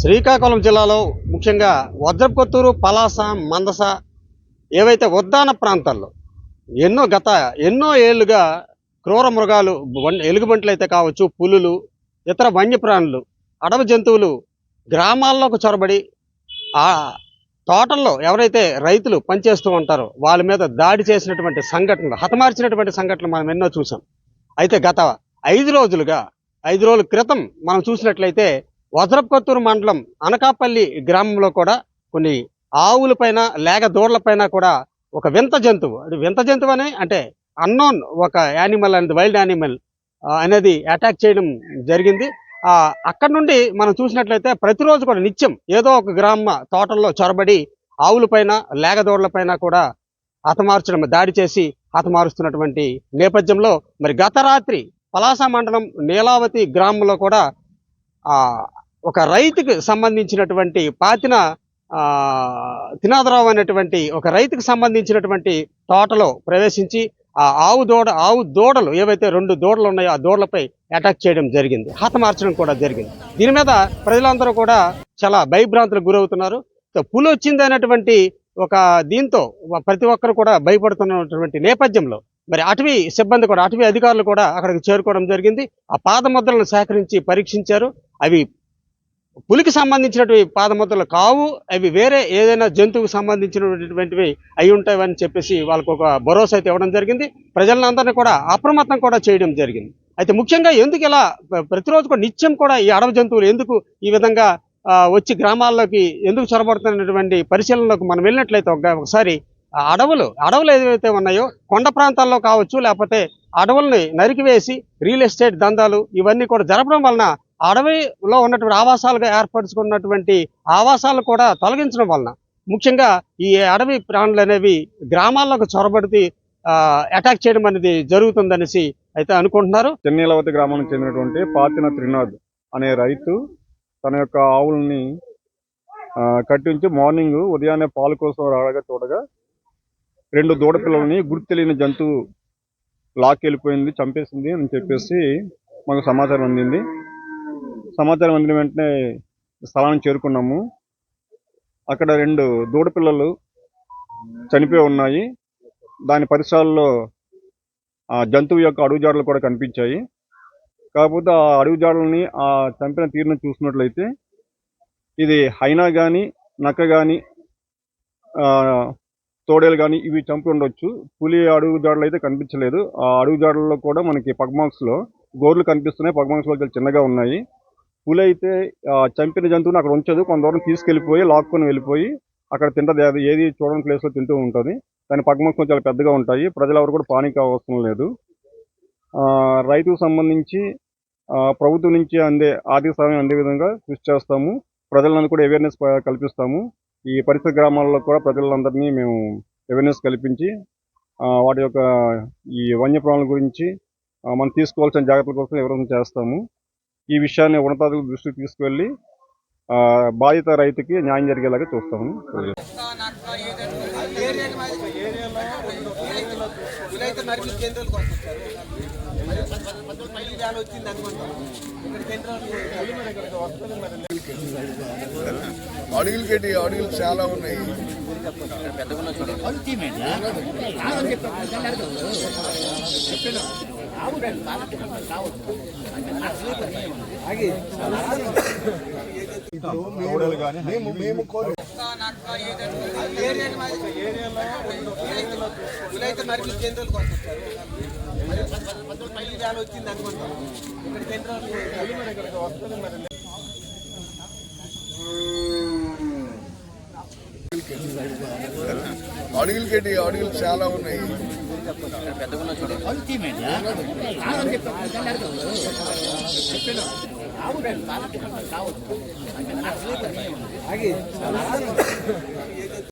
శ్రీకాకుళం జిల్లాలో ముఖ్యంగా వజ్రపుకొత్తూరు, పలాస, మందస ఏవైతే ఉద్దాన ప్రాంతాల్లో ఎన్నో ఏళ్లుగా క్రూర మృగాలు, ఎలుగుబంట్లు అయితే కావచ్చు, పులులు, ఇతర వన్యప్రాణులు, అడవి జంతువులు గ్రామాల్లోకి చొరబడి ఆ తోటల్లో ఎవరైతే రైతులు పనిచేస్తూ ఉంటారో వాళ్ళ మీద దాడి చేసినటువంటి సంఘటనలు, హతమార్చినటువంటి సంఘటనలు మనం ఎన్నో చూసాం. అయితే గత 5 రోజులుగా 5 రోజుల క్రితం మనం చూసినట్లయితే వజ్రపుకొత్తూరు మండలం అనకాపల్లి గ్రామంలో కూడా కొన్ని ఆవులపైన, లేగ దూడలపైన కూడా ఒక వింత జంతువు, అది వింత జంతువు అని అంటే అన్నోన్ ఒక యానిమల్ అనేది, వైల్డ్ యానిమల్ అనేది అటాక్ చేయడం జరిగింది. అక్కడి నుండి మనం చూసినట్లయితే ప్రతిరోజు కూడా నిత్యం ఏదో ఒక గ్రామ తోటల్లో చొరబడి ఆవులపైన, లేగ దూడలపైన కూడా దాడి చేసి హతమారుస్తున్నటువంటి నేపథ్యంలో మరి గత రాత్రి పలాస మండలం నీలావతి గ్రామంలో కూడా ఒక రైతుకు సంబంధించినటువంటి పాతిన తినాదరావు అనేటువంటి ఒక రైతుకు సంబంధించినటువంటి తోటలో ప్రవేశించి ఆవు దూడలు ఏవైతే 2 దూడలు ఉన్నాయో ఆ దూడలపై అటాక్ చేయడం జరిగింది, హతమార్చడం కూడా జరిగింది. దీని మీద ప్రజలందరూ కూడా చాలా భయభ్రాంతులకు గురవుతున్నారు. పులి వచ్చింది అనేటువంటి ఒక దీంతో ప్రతి ఒక్కరు కూడా భయపడుతున్నటువంటి నేపథ్యంలో మరి అటవీ సిబ్బంది కూడా, అటవీ అధికారులు కూడా అక్కడికి చేరుకోవడం జరిగింది. ఆ పాదముద్రలను సేకరించి పరీక్షించారు. అవి పులికి సంబంధించినటువంటి పాదముద్రలు కావు, అవి వేరే ఏదైనా జంతువుకు సంబంధించినటువంటివి అయి ఉంటాయని చెప్పేసి వాళ్ళకు ఒక భరోసా అయితే ఇవ్వడం జరిగింది. ప్రజలందరినీ కూడా అప్రమత్తం కూడా చేయడం జరిగింది. అయితే ముఖ్యంగా ఎందుకు ఇలా ప్రతిరోజు కూడా నిత్యం కూడా ఈ అడవి జంతువులు ఎందుకు ఈ విధంగా వచ్చి గ్రామాల్లోకి ఎందుకు చొరబడుతున్నటువంటి పరిశీలనలోకి మనం వెళ్ళినట్లయితే ఒకసారి అడవులు ఏవైతే ఉన్నాయో కొండ ప్రాంతాల్లో కావచ్చు, లేకపోతే అడవుల్ని నరికివేసి రియల్ ఎస్టేట్ దందాలు ఇవన్నీ కూడా జరపడం వలన అడవిలో ఉన్నటువంటి ఆవాసాలుగా ఏర్పరచుకున్నటువంటి ఆవాసాలు కూడా తొలగించడం వలన ముఖ్యంగా ఈ అడవి ప్రాణులు అనేవి గ్రామాల్లోకి చొరబడి అటాక్ చేయడం అనేది జరుగుతుందనేసి అయితే అనుకుంటున్నారు. చెన్నీలవతి గ్రామానికి చెందినటువంటి పాతిన త్రినాథ్ అనే రైతు తన యొక్క ఆవుల్ని కట్టించి మార్నింగ్ ఉదయాన్నే పాలు కోసం రాగా చూడగా 2 దూడ పిల్లల్ని గుర్తు తెలియని జంతువు లాక్కెళ్ళిపోయింది, చంపేసింది అని చెప్పేసి మాకు సమాచారం అందింది. సమాచారం అందిన వెంటనే స్థలానికి చేరుకున్నాము. అక్కడ 2 దూడ పిల్లలు చనిపోయి ఉన్నాయి. దాని పరిసరాల్లో జంతువు యొక్క అడుగుజాడలు కూడా కనిపించాయి. కాకపోతే ఆ అడుగుజాడల్ని, ఆ చంపిన తీరును చూసినట్లయితే ఇది హైనా కానీ, నక్క కానీ, తోడేలు కానీ ఇవి చంపి ఉండొచ్చు. పులి అడుగుజాడలు అయితే కనిపించలేదు. ఆ అడుగుజాడల్లో కూడా మనకి పగ్మార్క్స్లో గోర్లు కనిపిస్తున్నాయి, పగ్మార్క్స్లో చిన్నగా ఉన్నాయి. పులి అయితే చంపిన జంతువుని అక్కడ ఉంచదు, కొంత దూరం తీసుకెళ్ళిపోయి లాక్కొని వెళ్ళిపోయి అక్కడ తింటది. అది ఏది చూడని ప్లేస్లో తింటూ ఉంటుంది. దాని పగ్మార్క్స్ చాలా పెద్దగా ఉంటాయి. ప్రజలు ఎవరు కూడా పానిక్ అవసరం లేదు. రైతుకు సంబంధించి ప్రభుత్వం నుంచి ఆర్థిక సహాయం అందే విధంగా కృషి చేస్తాము. ప్రజలందరూ కూడా అవేర్నెస్ కల్పిస్తాము. ఈ పరిసర గ్రామాల్లో కూడా ప్రజలందరినీ మేము అవేర్నెస్ కల్పించి వాటి యొక్క ఈ వన్యప్రాణుల గురించి మనం తీసుకోవాల్సిన జాగ్రత్తల కోసం వివరణ చేస్తాము. ఈ విషయాన్ని ఉన్నతాధికారుల దృష్టికి తీసుకువెళ్ళి బాధిత రైతుకి న్యాయం జరిగేలాగా చూస్తాము. అడుగులు చాలా ఉన్నాయి. మేము అడుగులు చాలా ఉన్నాయి.